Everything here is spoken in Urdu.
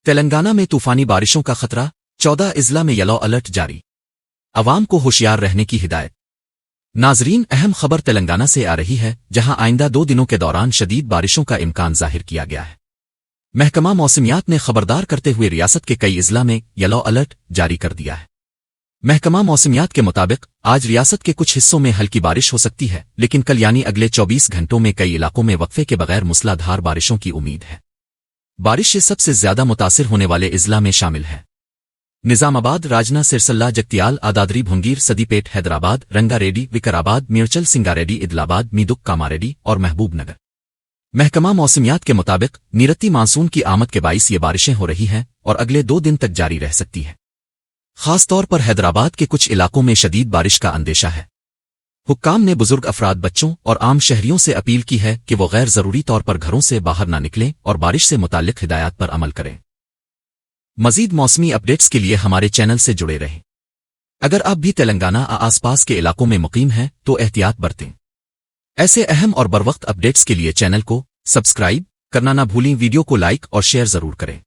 تلنگانہ میں طوفانی بارشوں کا خطرہ، 14 اضلاع میں یلو الرٹ جاری، عوام کو ہوشیار رہنے کی ہدایت۔ ناظرین، اہم خبر تلنگانہ سے آ رہی ہے، جہاں آئندہ 2 دنوں کے دوران شدید بارشوں کا امکان ظاہر کیا گیا ہے۔ محکمہ موسمیات نے خبردار کرتے ہوئے ریاست کے کئی اضلاع میں یلو الرٹ جاری کر دیا ہے۔ محکمہ موسمیات کے مطابق آج ریاست کے کچھ حصوں میں ہلکی بارش ہو سکتی ہے، لیکن کل یعنی اگلے 24 گھنٹوں میں کئی علاقوں میں وقفے کے بغیر موسلا دھار بارشوں کی امید ہے۔ بارش سے سب سے زیادہ متاثر ہونے والے اضلاع میں شامل ہیں نظام آباد، راجنا، سرسلہ، جگتیال، آدادری، بھونگیر، سدی پیٹ، حیدرآباد، رنگا ریڈی، وکرآباد، میرچل، سنگاریڈی، عدلآباد، میدک، کاماریڈی اور محبوب نگر۔ محکمہ موسمیات کے مطابق نیرتی مانسون کی آمد کے باعث یہ بارشیں ہو رہی ہیں اور اگلے 2 دن تک جاری رہ سکتی ہے۔ خاص طور پر حیدرآباد کے کچھ علاقوں میں شدید بارش کا اندیشہ ہے۔ حکام نے بزرگ افراد، بچوں اور عام شہریوں سے اپیل کی ہے کہ وہ غیر ضروری طور پر گھروں سے باہر نہ نکلیں اور بارش سے متعلق ہدایات پر عمل کریں۔ مزید موسمی اپڈیٹس کے لیے ہمارے چینل سے جڑے رہیں۔ اگر آپ بھی تلنگانہ آس پاس کے علاقوں میں مقیم ہیں تو احتیاط برتیں۔ ایسے اہم اور بروقت اپڈیٹس کے لیے چینل کو سبسکرائب کرنا نہ بھولیں، ویڈیو کو لائک اور شیئر ضرور کریں۔